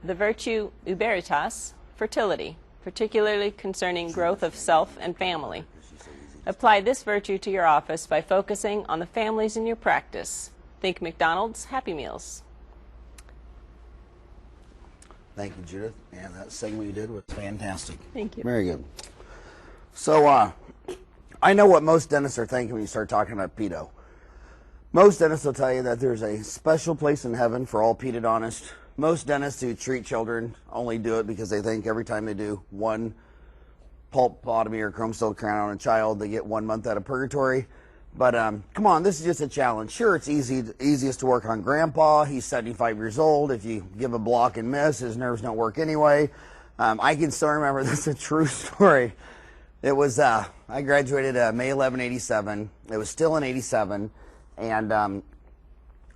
the virtue uberitas, fertility, particularly concerning growth of self and family. Apply this virtue to your office by focusing on the families in your practice. Think McDonald's Happy Meals. Thank you, Judith. And that segment you did was fantastic. Thank you. Very good. So I know what most dentists are thinking when you start talking about pedo. Most dentists will tell you that there's a special place in heaven for all pedodontists. Most dentists who treat children only do it because they think every time they do one pulpotomy or chrome steel crown on a child, they get 1 month out of purgatory. But come on, this is just a challenge. Sure, it's easiest to work on Grandpa. He's 75 years old. If you give a block and miss, his nerves don't work anyway. I can still remember, this is a true story. It was, I graduated May 11, 87. It was still in 87. And,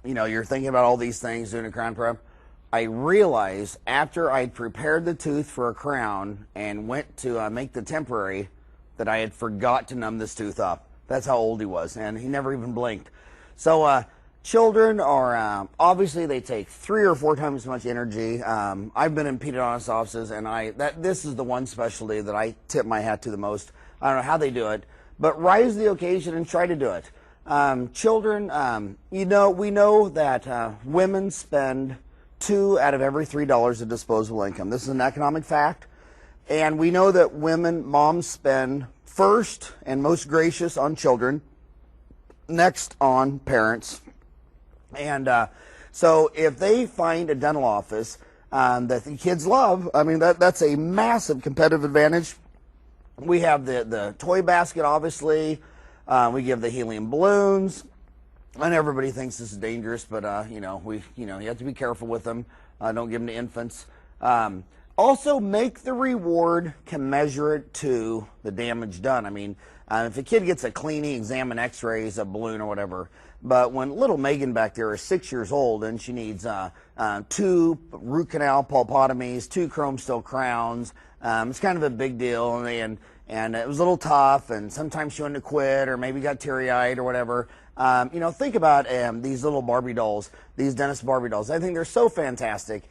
you know, you're thinking about all these things, doing a crown prep. I realized after I'd prepared the tooth for a crown and went to make the temporary that I had forgot to numb this tooth up. That's how old he was, and he never even blinked. So children are, obviously they take 3 or 4 times as much energy. I've been in pedodontist offices, and this is the one specialty that I tip my hat to the most. I don't know how they do it, but rise to the occasion and try to do it. Children, you know, we know that women spend 2 out of every $3 of disposable income. This is an economic fact. And we know that moms spend first and most gracious on children, next on parents. And so if they find a dental office that the kids love, I mean, that's a massive competitive advantage. We have the toy basket, obviously. We give the helium balloons. And everybody thinks this is dangerous, but you know, you have to be careful with them. Don't give them to infants. Also, make the reward commensurate to the damage done. I mean, if a kid gets a cleaning, examine X-rays, a balloon, or whatever. But when little Megan back there is 6 years old and she needs 2 root canal pulpotomies, 2 chrome steel crowns, it's kind of a big deal. And it was a little tough, and sometimes she wanted to quit, or maybe got teary-eyed or whatever. You know, think about these little Barbie dolls, these dentist Barbie dolls. I think they're so fantastic.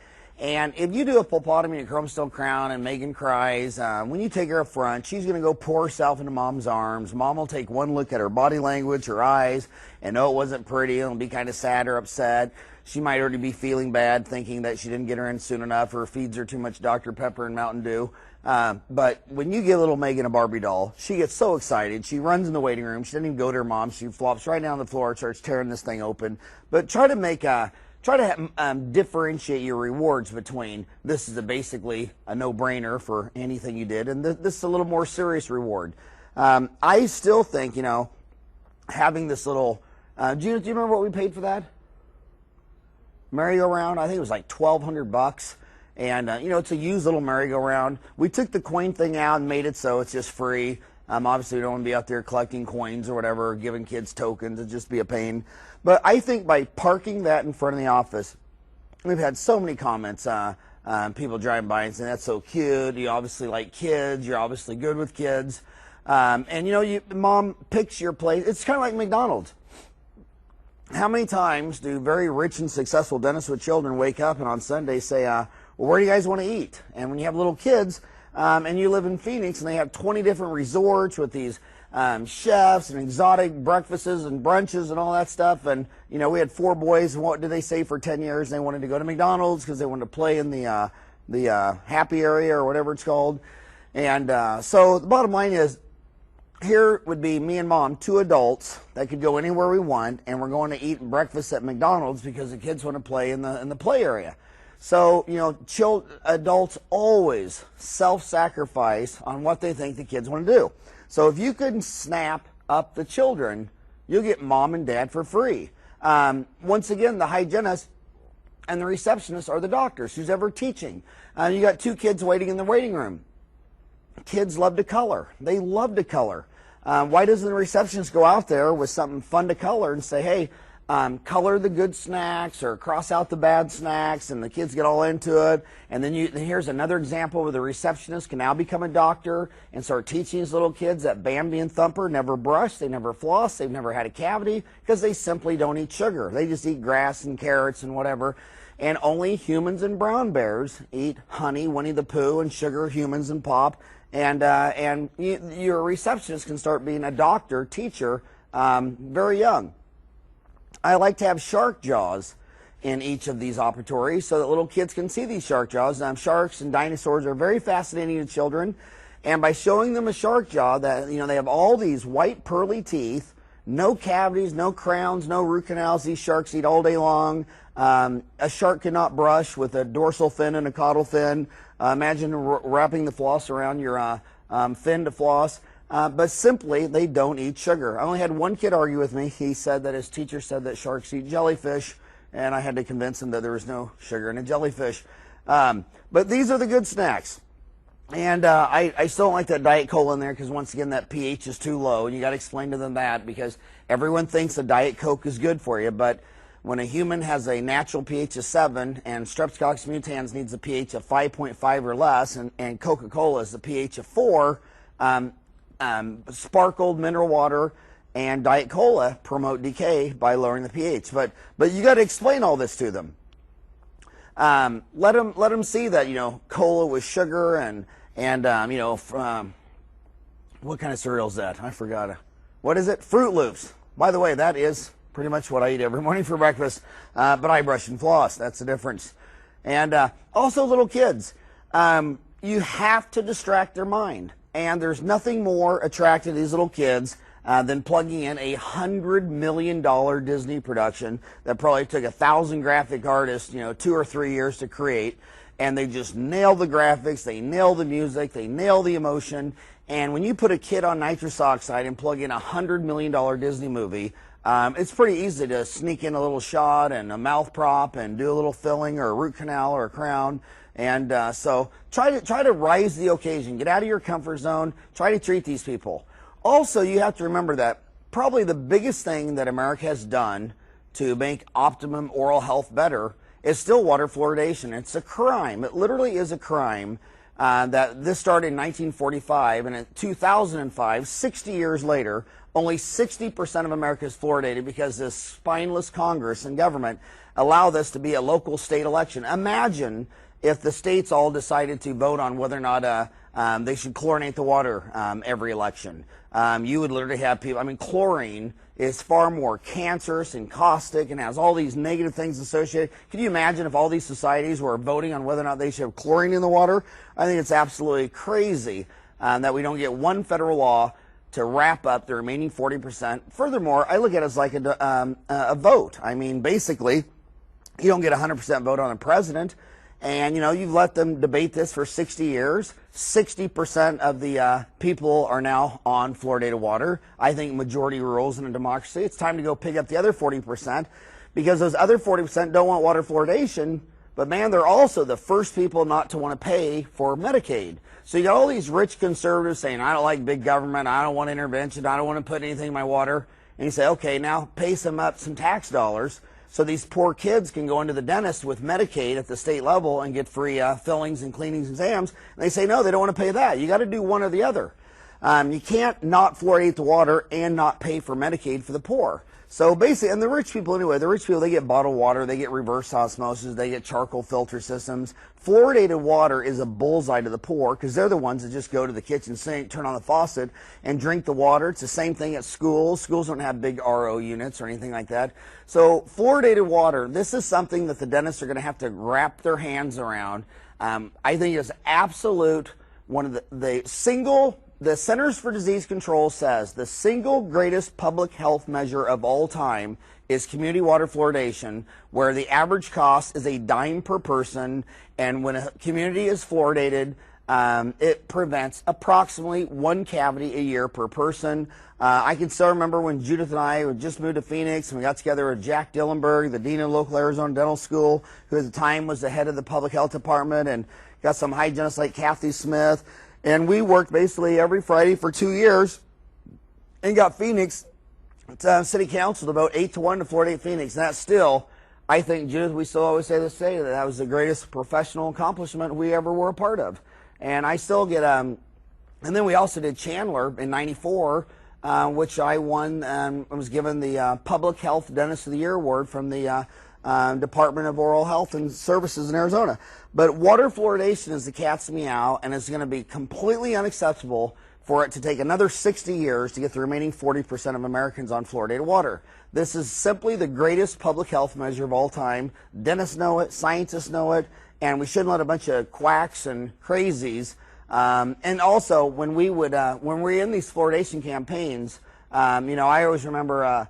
And if you do a pulpotomy and chrome steel crown and Megan cries, when you take her up front, she's going to go pour herself into mom's arms. Mom will take one look at her body language, her eyes, and know it wasn't pretty, and will be kind of sad or upset. She might already be feeling bad, thinking that she didn't get her in soon enough or feeds her too much Dr. Pepper and Mountain Dew. But when you give little Megan a Barbie doll, she gets so excited. She runs in the waiting room. She doesn't even go to her mom. She flops right down on the floor, starts tearing this thing open. But try to differentiate your rewards between this is basically a no-brainer for anything you did, and this is a little more serious reward. I still think, you know, having this little, Judith, do you remember what we paid for that? Merry-go-round? I think it was like $1,200. And, you know, it's a used little merry-go-round. We took the coin thing out and made it so it's just free. Obviously, we don't want to be out there collecting coins or whatever, or giving kids tokens. It'd just be a pain. But I think by parking that in front of the office, we've had so many comments, people driving by and saying, that's so cute. You obviously like kids. You're obviously good with kids. And, you know, mom picks your place. It's kind of like McDonald's. How many times do very rich and successful dentists with children wake up and on Sunday say, well, where do you guys want to eat? And when you have little kids and you live in Phoenix and they have 20 different resorts with these chefs and exotic breakfasts and brunches and all that stuff. And, you know, we had 4 boys. And what did they say for 10 years? They wanted to go to McDonald's because they wanted to play in the happy area or whatever it's called. And so the bottom line is, here would be me and mom, 2 adults that could go anywhere we want, and we're going to eat breakfast at McDonald's because the kids want to play in the play area. So, you know, adults always self-sacrifice on what they think the kids want to do. So if you can snap up the children, you'll get mom and dad for free. Once again, the hygienist and the receptionist are the doctors, who's ever teaching. You got 2 kids waiting in the waiting room. Kids love to color. They love to color. Why doesn't the receptionist go out there with something fun to color and say, hey, color the good snacks or cross out the bad snacks, and the kids get all into it. And then here's another example where the receptionist can now become a doctor and start teaching these little kids that Bambi and Thumper never brush, they never floss, they've never had a cavity because they simply don't eat sugar. They just eat grass and carrots and whatever. And only humans and brown bears eat honey, Winnie the Pooh, and sugar, humans and pop. And your receptionist can start being a doctor, teacher, very young. I like to have shark jaws in each of these operatories so that little kids can see these shark jaws. Sharks and dinosaurs are very fascinating to children. And by showing them a shark jaw, that they have all these white pearly teeth, no cavities, no crowns, no root canals. These sharks eat all day long. A shark cannot brush with a dorsal fin and a caudal fin. Imagine wrapping the floss around your fin to floss. But simply, they don't eat sugar. I only had one kid argue with me. He said that his teacher said that sharks eat jellyfish, and I had to convince him that there was no sugar in a jellyfish. But these are the good snacks. And I still don't like that Diet Cola in there because, once again, that pH is too low. And you got to explain to them that, because everyone thinks a Diet Coke is good for you. But when a human has a natural pH of 7 and Streptococcus mutans needs a pH of 5.5 or less, and Coca-Cola is the pH of 4, sparkled mineral water and Diet Cola promote decay by lowering the pH. But you got to explain all this to them. Let them see that cola with sugar and what kind of cereal is that? I forgot. What is it? Fruit Loops. By the way, that is pretty much what I eat every morning for breakfast. But I brush and floss. That's the difference. And also, little kids, you have to distract their mind. And there's nothing more attractive to these little kids than plugging in a $100 million Disney production that probably took 1,000 graphic artists, 2 or 3 years to create. And they just nail the graphics, they nail the music, they nail the emotion. And when you put a kid on nitrous oxide and plug in a $100 million Disney movie, it's pretty easy to sneak in a little shot and a mouth prop and do a little filling or a root canal or a crown. And so try to rise the occasion. Get out of your comfort zone. Try to treat these people. Also, you have to remember that probably the biggest thing that America has done to make optimum oral health better is still water fluoridation. It's a crime. It literally is a crime. That this started in 1945, and in 2005, 60 years later, only 60% of America is fluoridated because this spineless Congress and government allow this to be a local state election. Imagine if the states all decided to vote on whether or not they should chlorinate the water every election. You would literally have people, chlorine is far more cancerous and caustic and has all these negative things associated. Can you imagine if all these societies were voting on whether or not they should have chlorine in the water? I think it's absolutely crazy that we don't get one federal law to wrap up the remaining 40%. Furthermore, I look at it as like a vote. Basically, you don't get a 100% vote on a president. And, you've let them debate this for 60 years. 60% of the people are now on fluoridated water. I think majority rules in a democracy. It's time to go pick up the other 40%, because those other 40% don't want water fluoridation, but man, they're also the first people not to want to pay for Medicaid. So you got all these rich conservatives saying, I don't like big government, I don't want intervention, I don't want to put anything in my water. And you say, okay, now pay some tax dollars so these poor kids can go into the dentist with Medicaid at the state level and get free fillings and cleanings, exams. And they say, no, they don't want to pay that. You got to do one or the other. You can't not fluoridate the water and not pay for Medicaid for the poor. So basically, and the rich people anyway, the rich people, they get bottled water, they get reverse osmosis, they get charcoal filter systems. Fluoridated water is a bullseye to the poor because they're the ones that just go to the kitchen sink, turn on the faucet, and drink the water. It's the same thing at schools. Schools don't have big RO units or anything like that. So fluoridated water, this is something that the dentists are going to have to wrap their hands around. I think it's absolute, one of the Centers for Disease Control says the single greatest public health measure of all time is community water fluoridation, where the average cost is a dime per person, and when a community is fluoridated, it prevents approximately 1 cavity a year per person. I can still remember when Judith and I had just moved to Phoenix, and we got together with Jack Dillenberg, the dean of local Arizona Dental School, who at the time was the head of the public health department, and got some hygienists like Kathy Smith. And we worked basically every Friday for 2 years and got Phoenix City Council to vote 8-1 to fluoridate Phoenix. And that's still, I think, Judith, we still always say this day, that was the greatest professional accomplishment we ever were a part of. And I still get, and then we also did Chandler in '94, which I won, and was given the Public Health Dentist of the Year award from the Department of Oral Health and Services in Arizona. But water fluoridation is the cat's meow, and it's going to be completely unacceptable for it to take another 60 years to get the remaining 40% of Americans on fluoridated water. This is simply the greatest public health measure of all time. Dentists know it, scientists know it, and we shouldn't let a bunch of quacks and crazies. And also, when we're in these fluoridation campaigns, I always remember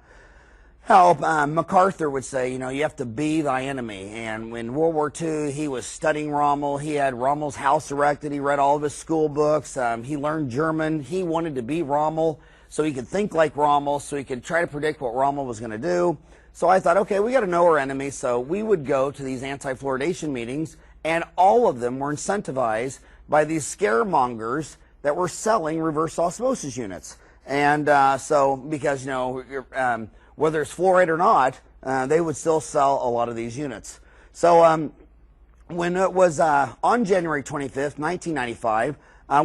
how MacArthur would say, you have to be thy enemy. And in World War II, he was studying Rommel. He had Rommel's house erected. He read all of his school books. He learned German. He wanted to be Rommel so he could think like Rommel, so he could try to predict what Rommel was going to do. So I thought, okay, we got to know our enemy. So we would go to these anti-fluoridation meetings, and all of them were incentivized by these scaremongers that were selling reverse osmosis units. And because, whether it's fluoride or not, they would still sell a lot of these units. So when it was on January 25th, 1995,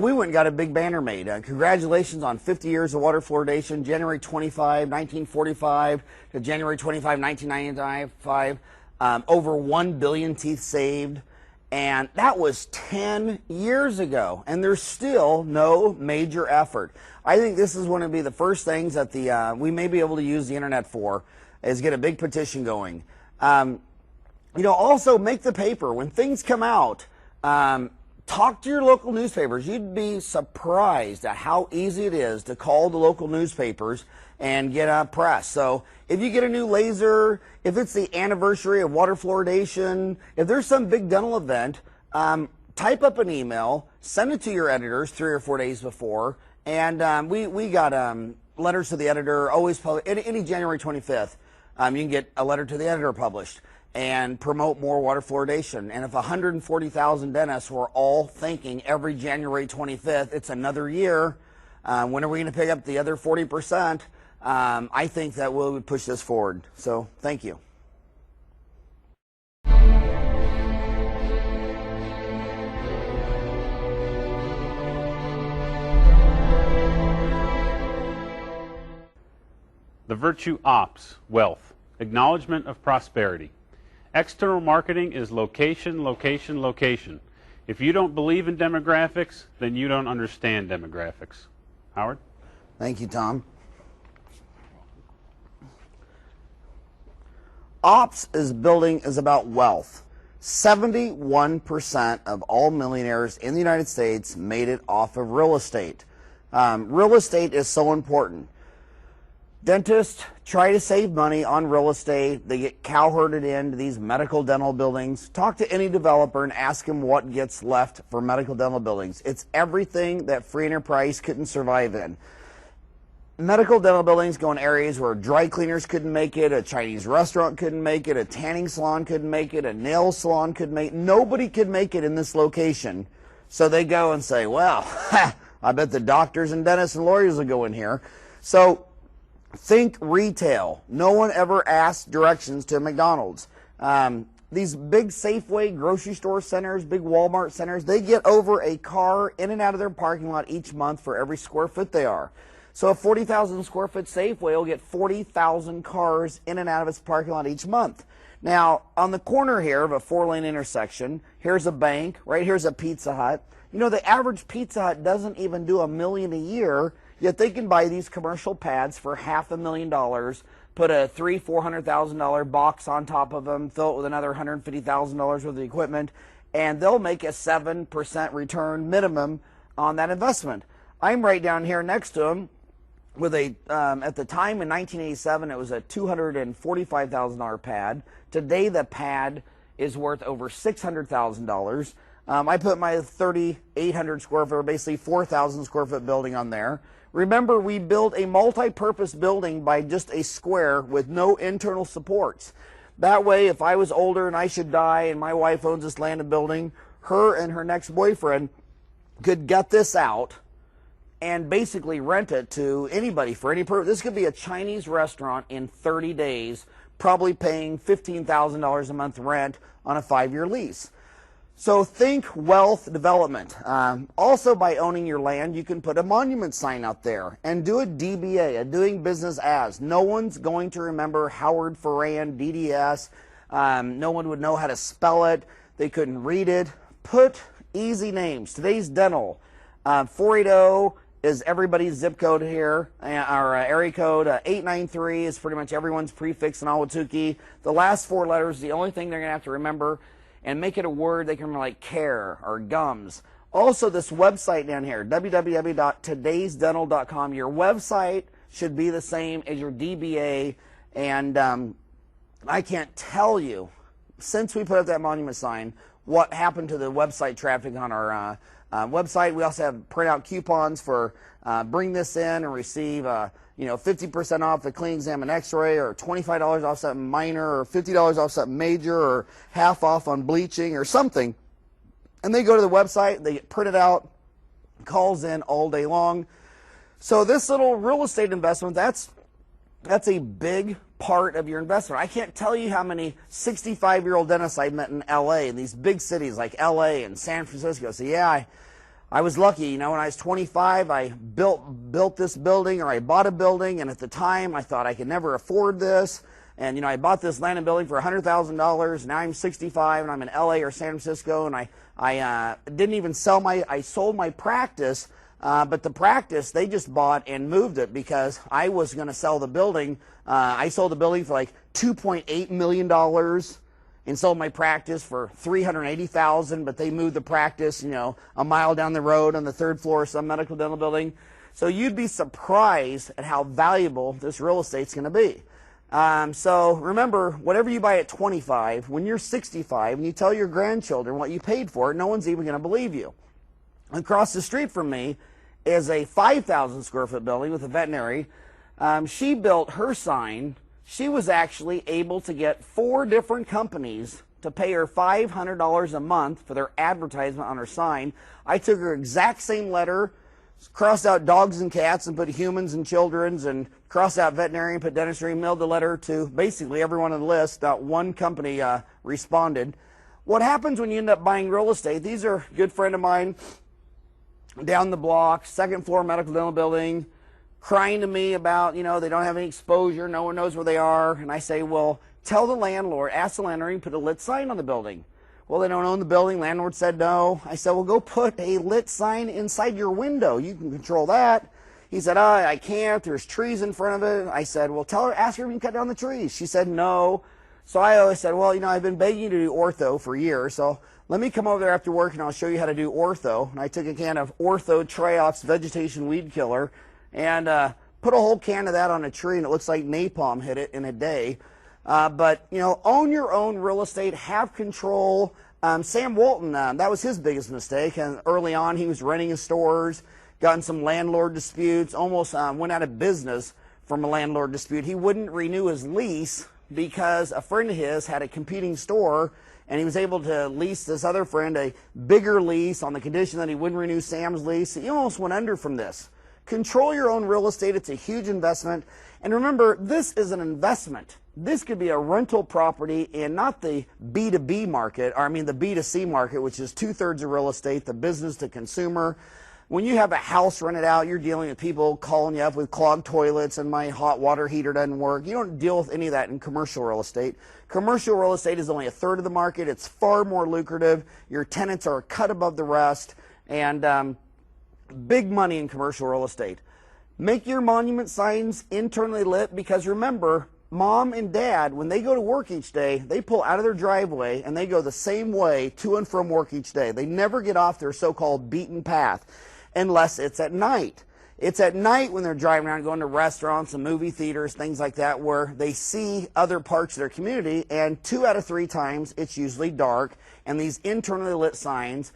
we went and got a big banner made. Congratulations on 50 years of water fluoridation, January 25, 1945 to January 25, 1995. Over 1 billion teeth saved. And that was 10 years ago, and there's still no major effort. I think this is going to be the first things that we may be able to use the internet for, is get a big petition going. Also make the paper. When things come out, talk to your local newspapers. You'd be surprised at how easy it is to call the local newspapers and get a press. So if you get a new laser, if it's the anniversary of water fluoridation, if there's some big dental event, type up an email, send it to your editors 3 or 4 days before, and we got letters to the editor always published. Any January 25th, you can get a letter to the editor published and promote more water fluoridation. And if 140,000 dentists were all thinking every January 25th, it's another year, when are we going to pick up the other 40%? I think that we would push this forward. So thank you. The virtue ops, wealth, acknowledgement of prosperity. External marketing is location, location, location. If you don't believe in demographics, then you don't understand demographics. Howard? Thank you, Tom. Ops is about wealth. 71% of all millionaires in the United States made it off of real estate. Real estate is so important. Dentists try to save money on real estate. They get cowherded into these medical dental buildings. Talk to any developer and ask him what gets left for medical dental buildings. It's everything that free enterprise couldn't survive in. Medical dental buildings go in areas where dry cleaners couldn't make it, a Chinese restaurant couldn't make it, a tanning salon couldn't make it, a nail salon couldn't make it. Nobody could make it in this location. So they go and say, well, I bet the doctors and dentists and lawyers will go in here. So think retail. No one ever asked directions to McDonald's. These big Safeway grocery store centers, big Walmart centers, they get over a car in and out of their parking lot each month for every square foot they are. So a 40,000 square foot Safeway will get 40,000 cars in and out of its parking lot each month. Now, on the corner here of a 4-lane intersection, here's a bank, right here's a Pizza Hut. The average Pizza Hut doesn't even do $1 million a year, yet they can buy these commercial pads for $500,000, put a $300,000-$400,000 box on top of them, fill it with another $150,000 worth of equipment, and they'll make a 7% return minimum on that investment. I'm right down here next to them with at the time in 1987, it was a $245,000 pad. Today, the pad is worth over $600,000. I put my 3,800 square foot, or basically 4,000 square foot building on there. Remember, we built a multi-purpose building by just a square with no internal supports. That way, if I was older and I should die and my wife owns this land and building, her and her next boyfriend could gut this out and basically rent it to anybody for any purpose. This could be a Chinese restaurant in 30 days, probably paying $15,000 a month rent on a 5-year lease. So think wealth development. Also, by owning your land, you can put a monument sign out there and do a DBA, a doing business as. No one's going to remember Howard Ferran, DDS, No one would know how to spell it. They couldn't read it. Put easy names. Today's Dental. 480 is everybody's zip code here. Our area code. 893 is pretty much everyone's prefix in Ahwatukee. The last 4 letters is the only thing they're going to have to remember, and make it a word they can remember, like care or gums. Also, this website down here, www.todaysdental.com. Your website should be the same as your DBA, and I can't tell you, since we put up that monument sign, what happened to the website traffic on our website. We also have printout coupons for bring this in and receive 50% off the clean exam and x-ray, or $25 off something minor, or $50 off something major, or half off on bleaching or something. And they go to the website, they get printed out, calls in all day long. So this little real estate investment, that's a big part of your investment. I can't tell you how many 65-year-old dentists I met in LA, in these big cities like LA and San Francisco. So yeah, I was lucky. When I was 25, I built this building, or I bought a building, and at the time I thought I could never afford this. And I bought this land and building for $100,000. Now I'm 65 and I'm in LA or San Francisco, and I didn't even sell I sold my practice. But the practice, they just bought and moved it because I was going to sell the building. I sold the building for like $2.8 million and sold my practice for $380,000, but they moved the practice, a mile down the road on the 3rd floor of some medical dental building. So you'd be surprised at how valuable this real estate's going to be. So remember, whatever you buy at 25, when you're 65 and you tell your grandchildren what you paid for it, no one's even going to believe you. Across the street from me is a 5,000 square foot building with a veterinary. She built her sign. She was actually able to get 4 different companies to pay her $500 a month for their advertisement on her sign. I took her exact same letter, crossed out dogs and cats and put humans and children's, and crossed out veterinary and put dentistry, mailed the letter to basically everyone on the list. Not one company responded. What happens when you end up buying real estate? These are a good friend of mine down the block, 2nd floor medical dental building, crying to me about, they don't have any exposure, no one knows where they are. And I say, well, tell the landlord, ask the landlord, put a lit sign on the building. Well, they don't own the building. Landlord said no. I said, well, go put a lit sign inside your window. You can control that. He said, I can't. There's trees in front of it. I said, well, ask her if you can cut down the trees. She said no. So I always said, well, I've been begging you to do ortho for years, so let me come over there after work and I'll show you how to do ortho. And I took a can of Ortho Triox vegetation weed killer and put a whole can of that on a tree, and it looks like napalm hit it in a day. But own your own real estate, have control. Sam Walton, that was his biggest mistake. And early on, he was renting his stores, got in some landlord disputes, almost went out of business from a landlord dispute. He wouldn't renew his lease because a friend of his had a competing store, and he was able to lease this other friend a bigger lease on the condition that he wouldn't renew Sam's lease. He almost went under from this. Control your own real estate. It's a huge investment. And remember, this is an investment. This could be a rental property in not the B2B market, or the B2C market, which is 2/3 of real estate, the business to consumer. When you have a house rented out, you're dealing with people calling you up with clogged toilets and my hot water heater doesn't work. You don't deal with any of that in commercial real estate. Commercial real estate is only 1/3 of the market. It's far more lucrative. Your tenants are cut above the rest, and big money in commercial real estate. Make your monument signs internally lit, because remember, Mom and Dad, when they go to work each day, they pull out of their driveway and they go the same way to and from work each day. They never get off their so-called beaten path unless it's at night. It's at night when they're driving around, going to restaurants and movie theaters, things like that, where they see other parts of their community, and 2 out of 3 times it's usually dark, and these internally lit signs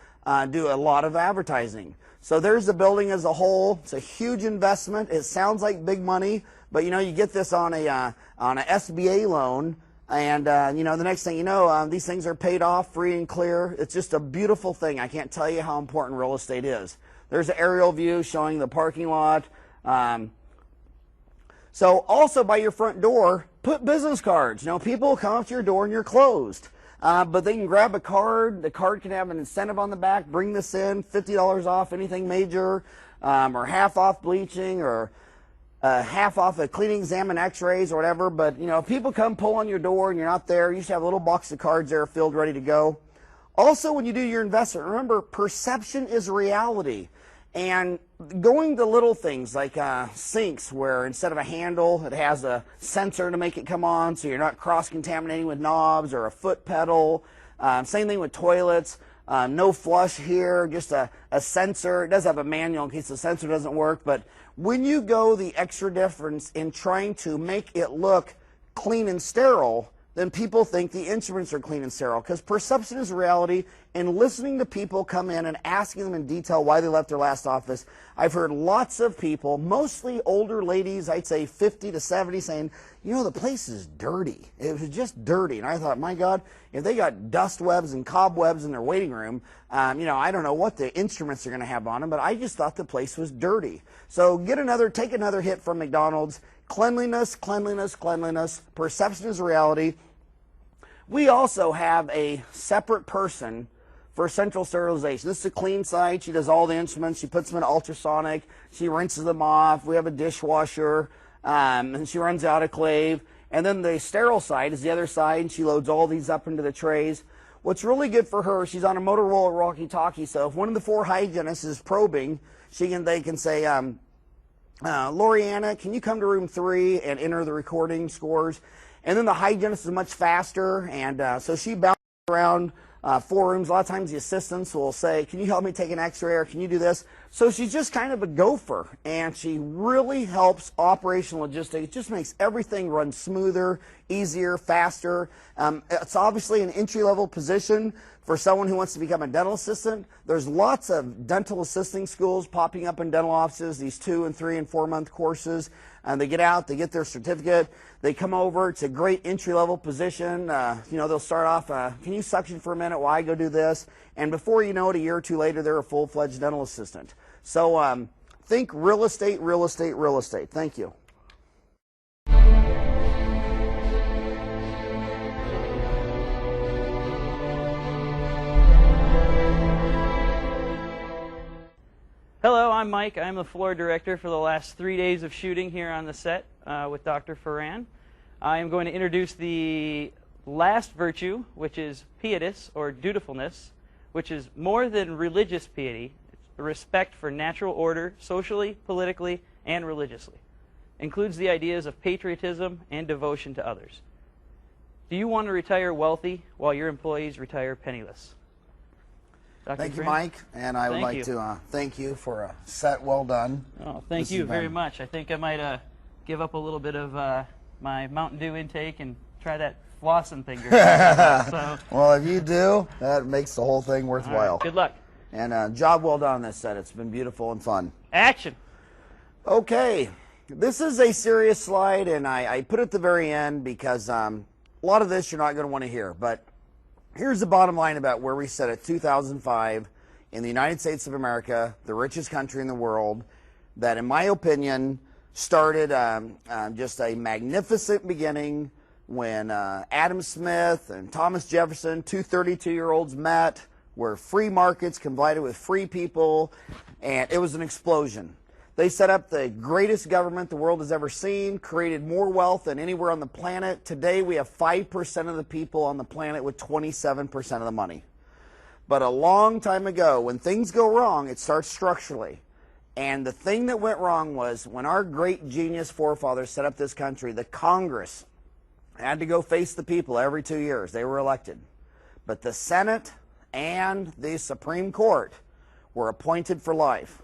do a lot of advertising. So there's the building as a whole. It's a huge investment. It sounds like big money, but you get this on a SBA loan, and the next thing you know, these things are paid off free and clear. It's just a beautiful thing. I can't tell you how important real estate is. There's an aerial view showing the parking lot. So also by your front door, put business cards. People come up to your door and you're closed. But they can grab a card. The card can have an incentive on the back. Bring this in, $50 off anything major, or half off bleaching, or half off a cleaning exam and x-rays or whatever, but if people come pull on your door and you're not there, you should have a little box of cards there filled, ready to go. Also, when you do your investment, remember, perception is reality. And going to little things like sinks, where instead of a handle, it has a sensor to make it come on, so you're not cross-contaminating with knobs, or a foot pedal. Same thing with toilets. No flush here, just a sensor. It does have a manual in case the sensor doesn't work, but when you go the extra difference in trying to make it look clean and sterile, then people think the instruments are clean and sterile, because perception is reality. And listening to people come in and asking them in detail why they left their last office, I've heard lots of people, mostly older ladies, I'd say 50 to 70, saying, the place is dirty. It was just dirty. And I thought, my God, if they got dust webs and cobwebs in their waiting room, I don't know what the instruments are going to have on them, but I just thought the place was dirty. So take another hit from McDonald's. Cleanliness, cleanliness, cleanliness. Perception is reality. We also have a separate person for central sterilization. This is a clean site. She does all the instruments. She puts them in ultrasonic. She rinses them off. We have a dishwasher, and she runs the autoclave. And then the sterile side is the other side, and she loads all these up into the trays. What's really good for her, she's on a Motorola walkie-talkie, so if one of the 4 hygienists is probing, they can say, Loriana, can you come to room 3 and enter the recording scores? And then the hygienist is much faster, and so she bounces around 4 rooms. A lot of times the assistants will say, can you help me take an x-ray, or can you do this? So she's just kind of a gopher, and she really helps operational logistics. It just makes everything run smoother, easier, faster. It's obviously an entry-level position for someone who wants to become a dental assistant. There's lots of dental assisting schools popping up in dental offices, these 2 and 3 and 4 month courses. And they get out, they get their certificate, they come over. It's a great entry-level position. They'll start off, can you suction for a minute while I go do this? And before you know it, a year or 2 later, they're a full-fledged dental assistant. So think real estate, real estate, real estate. Thank you. Hello, I'm Mike. I'm the floor director for the last 3 days of shooting here on the set with Dr. Ferran. I am going to introduce the last virtue, which is pietas, or dutifulness, which is more than religious piety. It's respect for natural order, socially, politically, and religiously. Includes the ideas of patriotism and devotion to others. Do you want to retire wealthy while your employees retire penniless? Thank you, Mike, and I would like to thank you for a set well done. Oh, thank you very much. I think I might give up a little bit of my Mountain Dew intake and try that flossing thing. Well, if you do, that makes the whole thing worthwhile. Right, good luck. And job well done on this set. It's been beautiful and fun. Action. Okay, this is a serious slide, and I put it at the very end because a lot of this you're not going to want to hear, but here's the bottom line about where we sit at 2005 in the United States of America, the richest country in the world, that in my opinion started just a magnificent beginning when Adam Smith and Thomas Jefferson, 2 32-year-olds met, where free markets collided with free people, and it was an explosion. They set up the greatest government the world has ever seen, created more wealth than anywhere on the planet. Today we have 5% of the people on the planet with 27% of the money. But a long time ago, when things go wrong, it starts structurally. And the thing that went wrong was when our great genius forefathers set up this country, the Congress had to go face the people every 2 years. They were elected. But the Senate and the Supreme Court were appointed for life.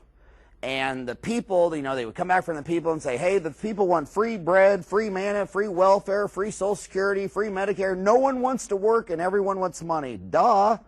And the people, they would come back from the people and say, hey, the people want free bread, free manna, free welfare, free Social Security, free Medicare. No one wants to work and everyone wants money. Duh.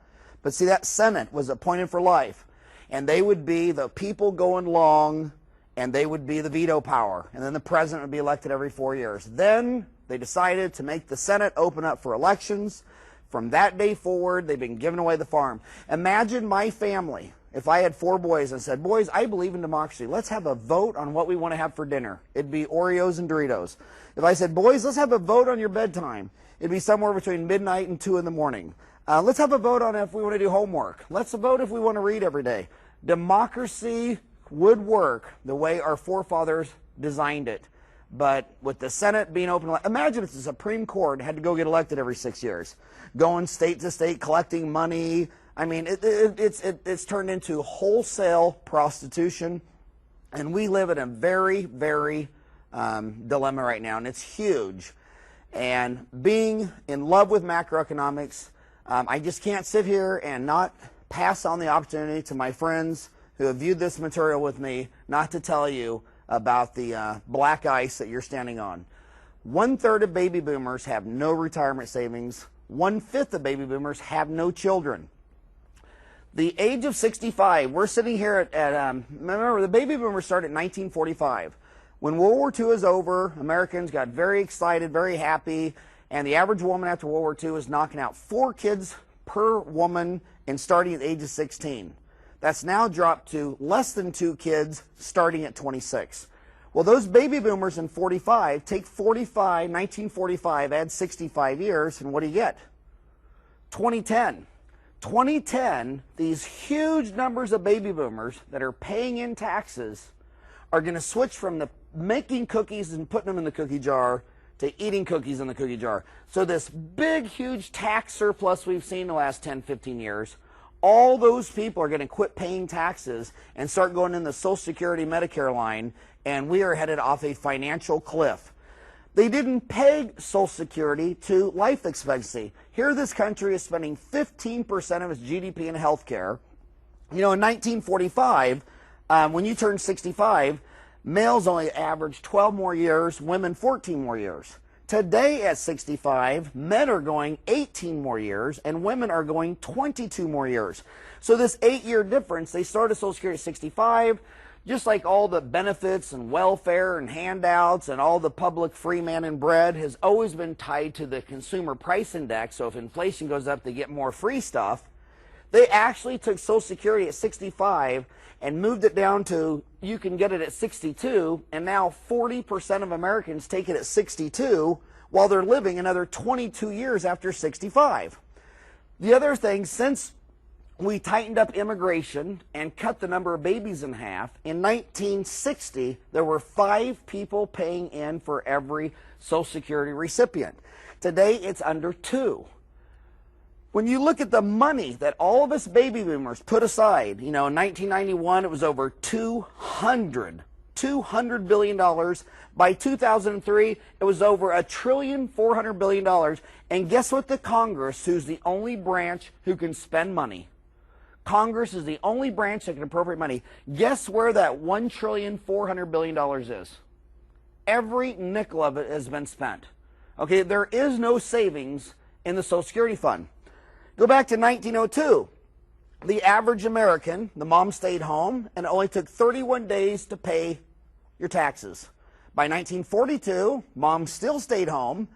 But see, that Senate was appointed for life. And they would be the people going long, and they would be the veto power. And then the president would be elected every 4 years. Then they decided to make the Senate open up for elections. From that day forward, they've been giving away the farm. Imagine my family. If I had 4 boys and said, boys, I believe in democracy. Let's have a vote on what we want to have for dinner. It'd be Oreos and Doritos. If I said, boys, let's have a vote on your bedtime. It'd be somewhere between midnight and 2 in the morning. Let's have a vote on if we want to do homework. Let's vote if we want to read every day. Democracy would work the way our forefathers designed it. But with the Senate being open, imagine if the Supreme Court had to go get elected every 6 years, going state to state, collecting money. I mean, it's turned into wholesale prostitution, and we live in a very, very dilemma right now, and it's huge. And being in love with macroeconomics, I just can't sit here and not pass on the opportunity to my friends who have viewed this material with me not to tell you about the black ice that you're standing on. 1/3 of baby boomers have no retirement savings. 1/5 of baby boomers have no children. The age of 65, we're sitting here remember the baby boomers started in 1945. When World War II is over, Americans got very excited, very happy, and the average woman after World War II is knocking out 4 kids per woman and starting at the age of 16. That's now dropped to less than 2 kids starting at 26. Well, those baby boomers in 45, take 1945, add 65 years, and what do you get? 2010. 2010, these huge numbers of baby boomers that are paying in taxes are going to switch from the making cookies and putting them in the cookie jar to eating cookies in the cookie jar. So this big, huge tax surplus we've seen in the last 10, 15 years, all those people are going to quit paying taxes and start going in the Social Security Medicare line, and we are headed off a financial cliff. They didn't peg Social Security to life expectancy. Here this country is spending 15% of its GDP in health care. You know, in 1945, when you turn 65, males only averaged 12 more years, women 14 more years. Today at 65, men are going 18 more years and women are going 22 more years. So this 8-year difference, they started Social Security at 65, just like all the benefits and welfare and handouts and all the public free man and bread has always been tied to the consumer price index. So if inflation goes up, they get more free stuff. They actually took Social Security at 65 and moved it down to you can get it at 62, and now 40% of Americans take it at 62 while they're living another 22 years after 65. The other thing, since we tightened up immigration and cut the number of babies in half, in 1960 there were 5 people paying in for every Social Security recipient. Today it's under 2. When you look at the money that all of us baby boomers put aside, you know, in 1991 it was over $200 billion. By 2003 it was over $1.4 trillion. And guess what? The Congress, who's the only branch who can spend money, Congress is the only branch that can appropriate money. Guess where that $1.4 trillion is? Every nickel of it has been spent. Okay, there is no savings in the Social Security fund. Go back to 1902. The average American, the mom stayed home, and it only took 31 days to pay your taxes. By 1942, mom still stayed home,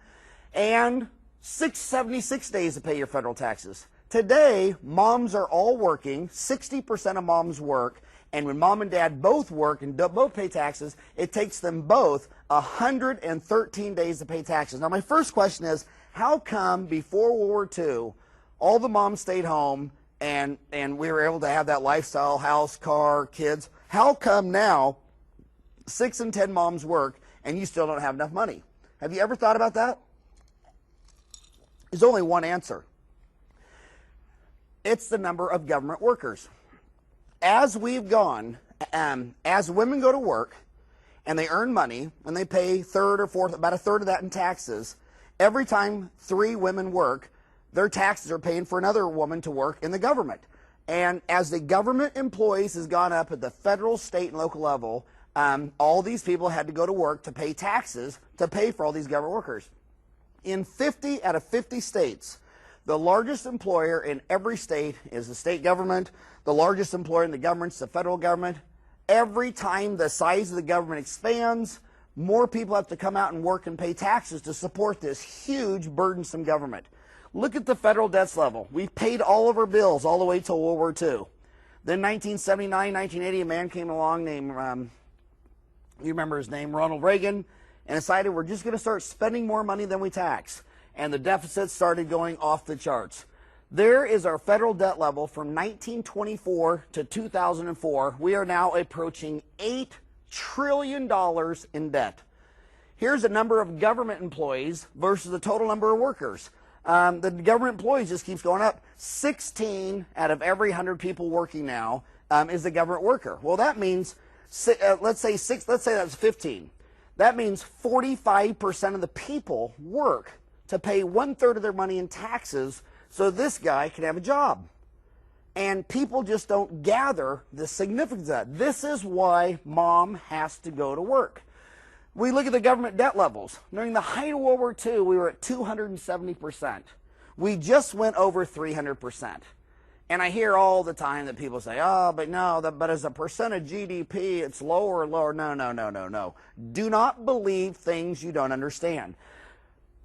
and 76 days to pay your federal taxes. Today, moms are all working, 60% of moms work, and when mom and dad both work and both pay taxes, it takes them both 113 days to pay taxes. Now, my first question is, how come before World War II, all the moms stayed home and we were able to have that lifestyle, house, car, kids? How come now 6 in 10 moms work and you still don't have enough money? Have you ever thought about that? There's only one answer. It's the number of government workers. As we've gone, as women go to work and they earn money and they pay third or fourth, about 1/3 of that in taxes, every time 3 women work, their taxes are paying for another woman to work in the government. And as the government employees has gone up at the federal, state, and local level, all these people had to go to work to pay taxes to pay for all these government workers. In 50 out of 50 states, the largest employer in every state is the state government. The largest employer in the government is the federal government. Every time the size of the government expands, more people have to come out and work and pay taxes to support this huge, burdensome government. Look at the federal debts level. We've paid all of our bills all the way till World War II. Then 1979, 1980, a man came along named, you remember his name, Ronald Reagan, and decided we're just going to start spending more money than we tax. And the deficit started going off the charts. There is our federal debt level from 1924 to 2004. We are now approaching $8 trillion in debt. Here's the number of government employees versus the total number of workers. The government employees just keeps going up. 16 out of every 100 people working now is a government worker. Well, that means, let's say that's 15. That means 45% of the people work to pay 1/3 of their money in taxes so this guy can have a job. And people just don't gather the significance of that. This is why mom has to go to work. We look at the government debt levels. During the height of World War II, we were at 270%. We just went over 300%. And I hear all the time that people say, oh, but no, but as a percent of GDP, it's lower and lower. No, no, no, no, no. Do not believe things you don't understand.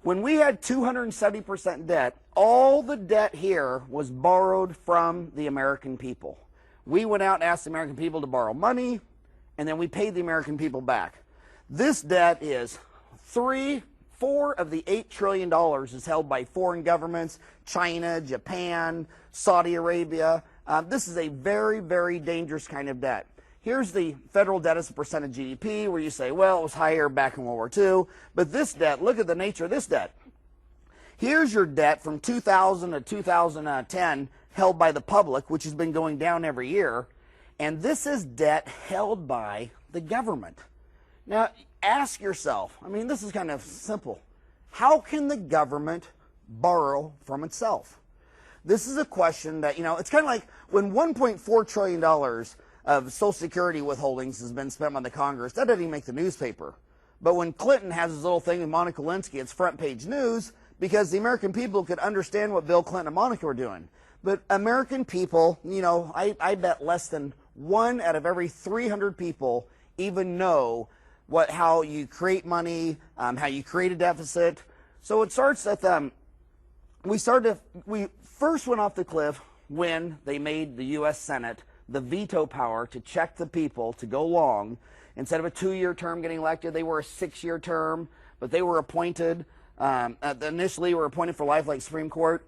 When we had 270% debt, all the debt here was borrowed from the American people. We went out and asked the American people to borrow money, and then we paid the American people back. This debt is $4 of the $8 trillion is held by foreign governments, China, Japan, Saudi Arabia. This is a very, very dangerous kind of debt. Here's the federal debt as a percent of GDP, where you say, well, it was higher back in World War II. But this debt, look at the nature of this debt. Here's your debt from 2000 to 2010 held by the public, which has been going down every year. And this is debt held by the government. Now, ask yourself, I mean, this is kind of simple. How can the government borrow from itself? This is a question that, it's kind of like when $1.4 trillion of Social Security withholdings has been spent by the Congress, that doesn't even make the newspaper. But when Clinton has his little thing with Monica Lewinsky, it's front page news because the American people could understand what Bill Clinton and Monica were doing. But American people, I bet less than 1 out of every 300 people even know how you create money, how you create a deficit. So it starts with, we first went off the cliff when they made the U.S. Senate the veto power to check the people to go long. Instead of a 2-year term getting elected, they were a 6-year term, but they were appointed, initially were appointed for life like Supreme Court.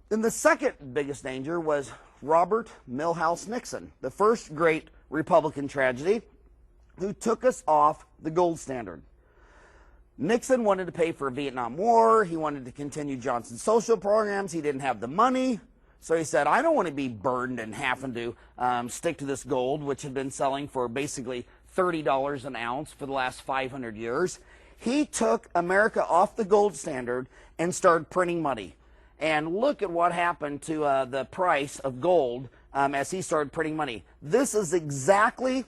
Then the second biggest danger was Robert Milhouse Nixon, the first great Republican tragedy, who took us off the gold standard. Nixon wanted to pay for a Vietnam War. He wanted to continue Johnson's social programs. He didn't have the money. So he said, I don't want to be burdened and having to stick to this gold, which had been selling for basically $30 an ounce for the last 500 years. He took America off the gold standard and started printing money. And look at what happened to the price of gold as he started printing money. This is exactly,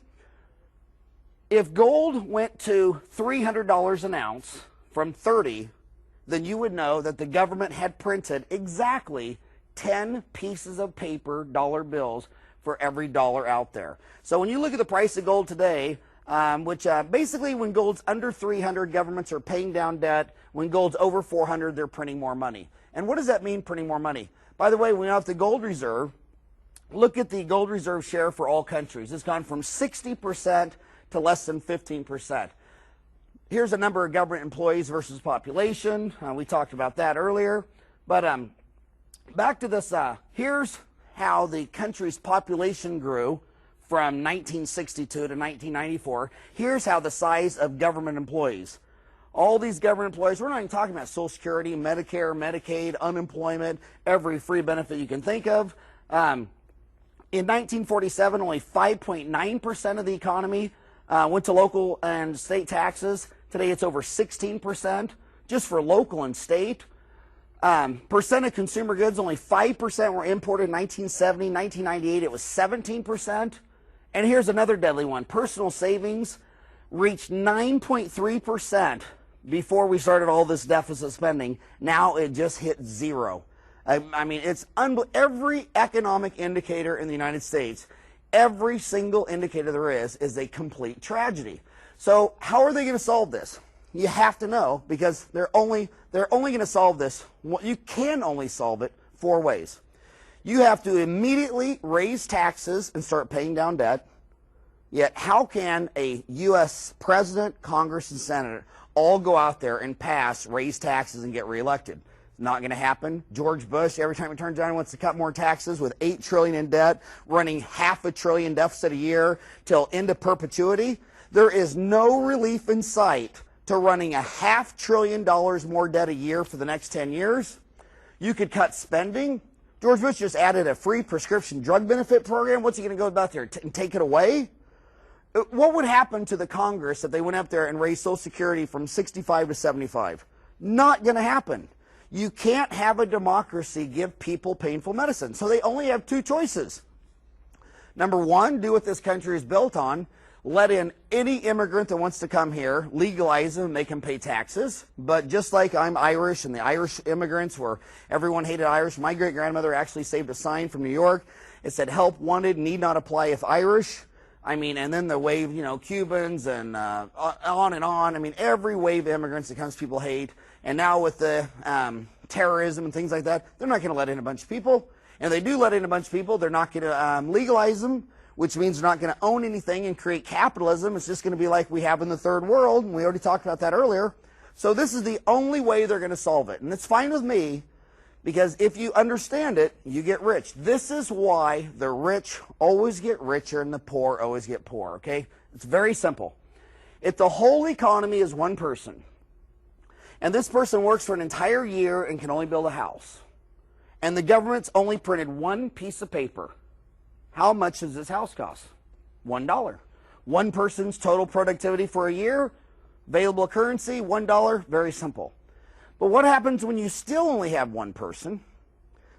if gold went to $300 an ounce from 30, then you would know that the government had printed exactly 10 pieces of paper dollar bills for every dollar out there. So when you look at the price of gold today, which basically when gold's under 300, governments are paying down debt. When gold's over 400, they're printing more money. And what does that mean, printing more money? By the way, when we have the gold reserve, look at the gold reserve share for all countries. It's gone from 60% to less than 15%. Here's a number of government employees versus population. We talked about that earlier. But back to this, here's how the country's population grew from 1962 to 1994. Here's how the size of government employees. All these government employees, we're not even talking about Social Security, Medicare, Medicaid, unemployment, every free benefit you can think of. In 1947, only 5.9% of the economy went to local and state taxes. Today it's over 16% just for local and state. Percent of consumer goods, only 5% were imported in 1970. 1998, it was 17%. And here's another deadly one. Personal savings reached 9.3% before we started all this deficit spending. Now it just hit 0. I mean, it's every economic indicator in the United States, every single indicator there is a complete tragedy. So how are they going to solve this? You have to know, because they're only going to solve this. You can only solve it 4 ways. You have to immediately raise taxes and start paying down debt. Yet how can a U.S. president, Congress, and Senate all go out there and raise taxes and get reelected? It's not going to happen. George Bush, every time he turns around, wants to cut more taxes with $8 trillion in debt, running $500 billion deficit a year till into perpetuity. There is no relief in sight to running $500 billion more debt a year for the next 10 years. You could cut spending. George Bush just added a free prescription drug benefit program. What's he going to go about there and take it away? What would happen to the Congress if they went up there and raised Social Security from 65 to 75? Not going to happen. You can't have a democracy give people painful medicine. So they only have two choices. Number one, do what this country is built on. Let in any immigrant that wants to come here, legalize them, make them pay taxes. But just like I'm Irish and the Irish immigrants where everyone hated Irish, my great-grandmother actually saved a sign from New York. It said, help wanted, need not apply if Irish. I mean, and then the wave, Cubans and on and on. I mean, every wave of immigrants that comes, people hate. And now with the terrorism and things like that, they're not going to let in a bunch of people. And if they do let in a bunch of people, they're not going to legalize them, which means they're not going to own anything and create capitalism. It's just going to be like we have in the third world, and we already talked about that earlier. So this is the only way they're going to solve it. And it's fine with me, because if you understand it, you get rich. This is why the rich always get richer and the poor always get poor, okay? It's very simple. If the whole economy is one person, and this person works for an entire year and can only build a house, and the government's only printed one piece of paper, how much does this house cost? $1. One person's total productivity for a year, available currency, $1, very simple. But what happens when you still only have one person?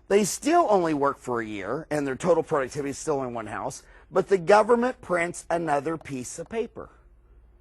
They still only work for a year, and their total productivity is still in one house, but the government prints another piece of paper.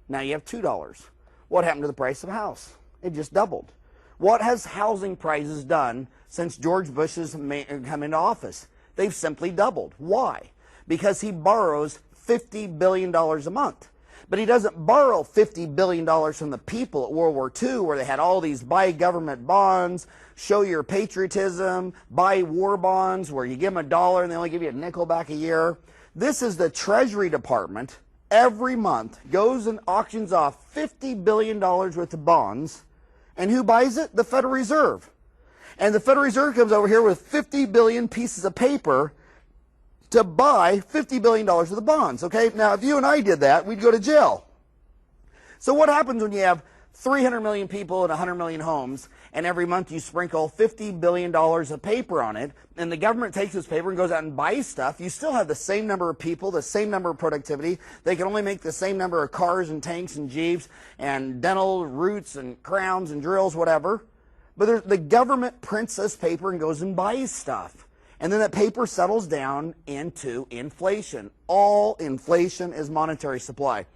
Now you have $2. What happened to the price of a house? It just doubled. What has housing prices done since George Bush has come into office? They've simply doubled. Why? Because he borrows $50 billion a month. But he doesn't borrow $50 billion from the people at World War II, where they had all these buy government bonds, show your patriotism, buy war bonds, where you give them $1 and they only give you a nickel back a year. This is the Treasury Department every month goes and auctions off $50 billion worth of bonds. And who buys it? The Federal Reserve. And the Federal Reserve comes over here with 50 billion pieces of paper to buy $50 billion worth of bonds. Okay, now if you and I did that, we'd go to jail. So what happens when you have 300 million people and 100 million homes, and every month you sprinkle $50 billion of paper on it, and the government takes this paper and goes out and buys stuff? You still have the same number of people, the same number of productivity. They can only make the same number of cars and tanks and jeeps and dental roots and crowns and drills, whatever. But the government prints this paper and goes and buys stuff. And then that paper settles down into inflation. All inflation is monetary supply.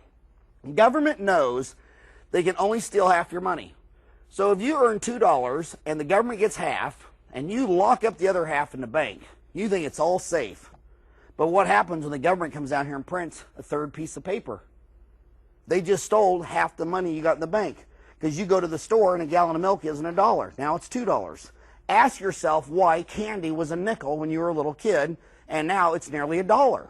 Government knows they can only steal half your money. So if you earn $2 and the government gets half, and you lock up the other half in the bank, you think it's all safe. But what happens when the government comes down here and prints a third piece of paper? They just stole half the money you got in the bank. Because you go to the store and a gallon of milk isn't $1. Now it's $2. Ask yourself why candy was a nickel when you were a little kid, and now it's nearly $1.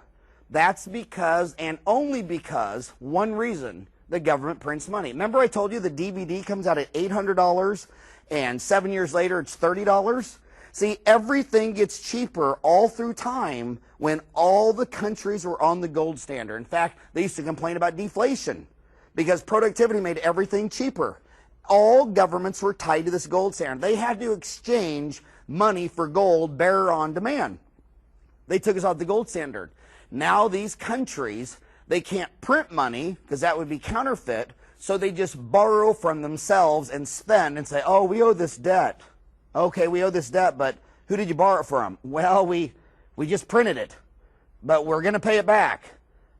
That's because, and only because, one reason: the government prints money. Remember I told you the DVD comes out at $800, and 7 years later it's $30? See, everything gets cheaper all through time when all the countries were on the gold standard. In fact, they used to complain about deflation because productivity made everything cheaper. All governments were tied to this gold standard. They had to exchange money for gold, bearer on demand. They took us off the gold standard. Now these countries, they can't print money because that would be counterfeit, so they just borrow from themselves and spend and say, oh, we owe this debt. Okay, we owe this debt, but who did you borrow it from? Well, we just printed it, but we're going to pay it back.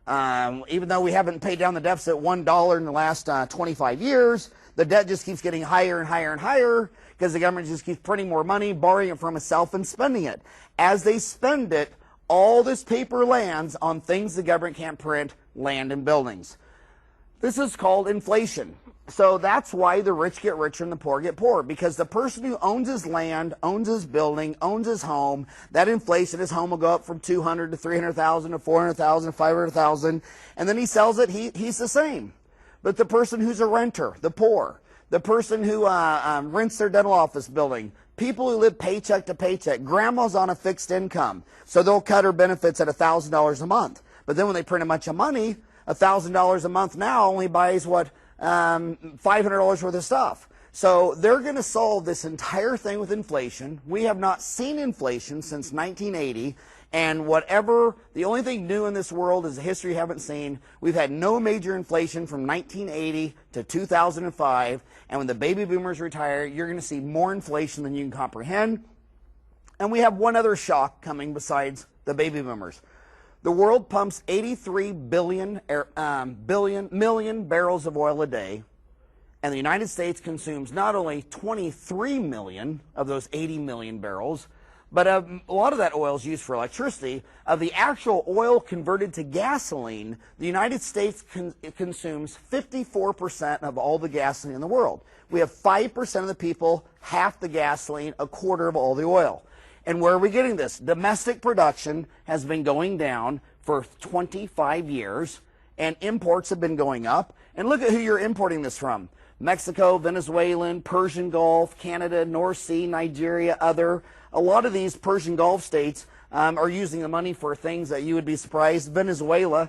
Even though we haven't paid down the deficit $1 in the last 25 years, the debt just keeps getting higher and higher and higher because the government just keeps printing more money, borrowing it from itself and spending it. As they spend it, all this paper lands on things the government can't print, land and buildings. This is called inflation. So that's why the rich get richer and the poor get poorer, because the person who owns his land, owns his building, owns his home, that inflation, his home will go up from 200 to 300,000 to 400,000 to 500,000, and then he sells it, he's the same. But the person who's a renter, the poor, the person who rents their dental office building, people who live paycheck to paycheck, grandma's on a fixed income, so they'll cut her benefits at $1,000 a month. But then when they print a bunch of money, $1,000 a month now only buys what, $500 worth of stuff. So they're going to solve this entire thing with inflation. We have not seen inflation since 1980. And the only thing new in this world is the history you haven't seen. We've had no major inflation from 1980 to 2005. And when the baby boomers retire, you're going to see more inflation than you can comprehend. And we have one other shock coming besides the baby boomers. The world pumps 83 million barrels of oil a day. And the United States consumes not only 23 million of those 80 million barrels, but a lot of that oil is used for electricity. Of the actual oil converted to gasoline, the United States consumes 54% of all the gasoline in the world. We have 5% of the people, half the gasoline, a quarter of all the oil. And where are we getting this? Domestic production has been going down for 25 years, and imports have been going up. And look at who you're importing this from. Mexico, Venezuelan, Persian Gulf, Canada, North Sea, Nigeria, a lot of these Persian Gulf states are using the money for things that you would be surprised. Venezuela,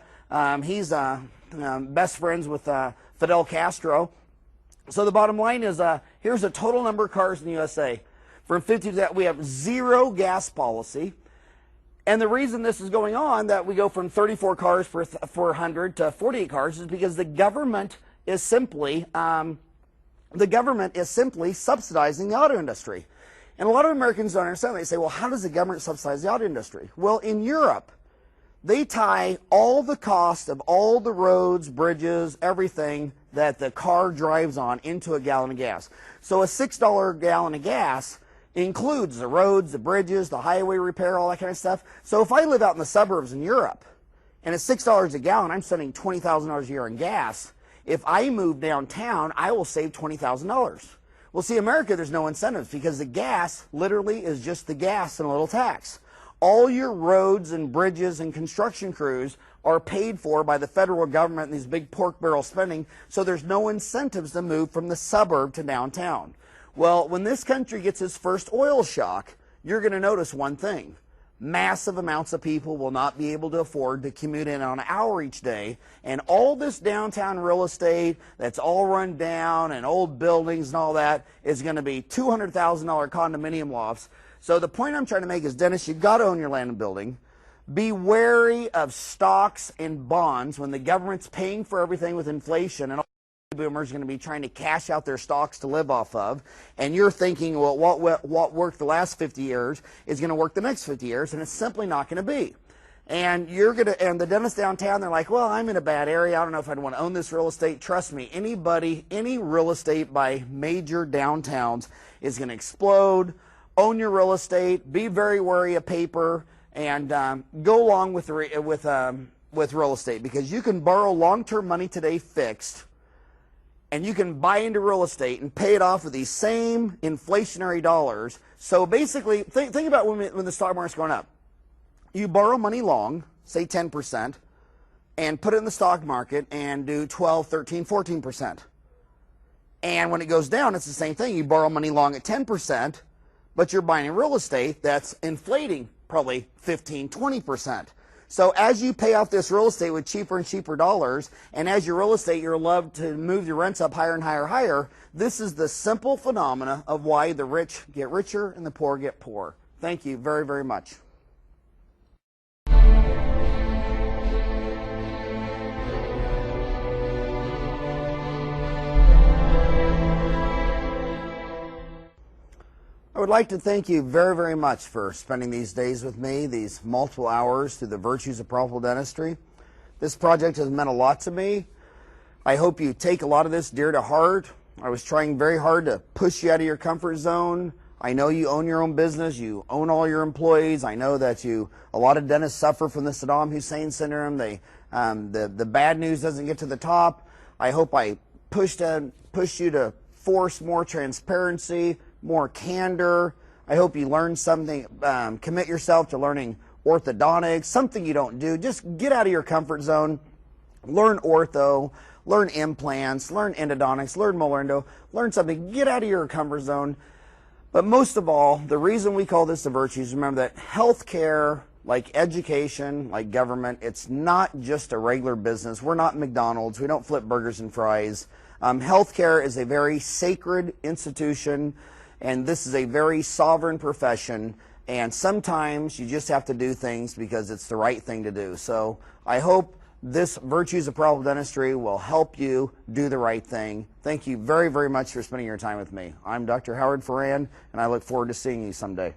he's best friends with Fidel Castro. So the bottom line is, here's the total number of cars in the USA. From 50 to that, we have zero gas policy. And the reason this is going on, that we go from 34 cars per 100 to 48 cars, is because the government is simply subsidizing the auto industry. And a lot of Americans don't understand. They say, well, how does the government subsidize the auto industry? Well, in Europe, they tie all the cost of all the roads, bridges, everything that the car drives on into a gallon of gas. So a $6 gallon of gas includes the roads, the bridges, the highway repair, all that kind of stuff. So if I live out in the suburbs in Europe and it's $6 a gallon, I'm spending $20,000 a year on gas. If I move downtown, I will save $20,000. Well, see, America, there's no incentives because the gas literally is just the gas and a little tax. All your roads and bridges and construction crews are paid for by the federal government and these big pork barrel spending, so there's no incentives to move from the suburb to downtown. Well, when this country gets its first oil shock, you're going to notice one thing. Massive amounts of people will not be able to afford to commute in on an hour each day, and all this downtown real estate that's all run down and old buildings and all that is going to be $200,000 condominium lofts. So the point I'm trying to make is, Dennis, you've got to own your land and building. Be wary of stocks and bonds when the government's paying for everything with inflation, and all boomers are going to be trying to cash out their stocks to live off of, and you're thinking, well, what worked the last 50 years is going to work the next 50 years, and it's simply not going to be. And and the dentists downtown, they're like, well, I'm in a bad area. I don't know if I'd want to own this real estate. Trust me, any real estate by major downtowns is going to explode. Own your real estate. Be very wary of paper, and go along with real estate, because you can borrow long-term money today fixed, and you can buy into real estate and pay it off with these same inflationary dollars. So basically, think about when the stock market's going up. You borrow money long, say 10%, and put it in the stock market and do 12, 13, 14%. And when it goes down, it's the same thing. You borrow money long at 10%, but you're buying real estate that's inflating probably 15, 20%. So as you pay off this real estate with cheaper and cheaper dollars, and as your real estate, you're allowed to move your rents up higher and higher and higher, this is the simple phenomena of why the rich get richer and the poor get poorer. Thank you very, very much. I would like to thank you very, very much for spending these days with me, these multiple hours through the virtues of profitable dentistry. This project has meant a lot to me. I hope you take a lot of this dear to heart. I was trying very hard to push you out of your comfort zone. I know you own your own business. You own all your employees. I know that a lot of dentists suffer from the Saddam Hussein syndrome. The bad news doesn't get to the top. I hope I pushed you to force more transparency, more candor. I hope you learn something, commit yourself to learning orthodontics, something you don't do. Just get out of your comfort zone, learn ortho, learn implants, learn endodontics, learn molar endo, learn something, get out of your comfort zone. But most of all, the reason we call this the virtues, remember that healthcare like education, like government, it's not just a regular business. We're not McDonald's. We don't flip burgers and fries. Healthcare is a very sacred institution, and this is a very sovereign profession, and sometimes you just have to do things because it's the right thing to do. So I hope this Virtues of Probable Dentistry will help you do the right thing. Thank you very, very much for spending your time with me. I'm Dr. Howard Ferran, and I look forward to seeing you someday.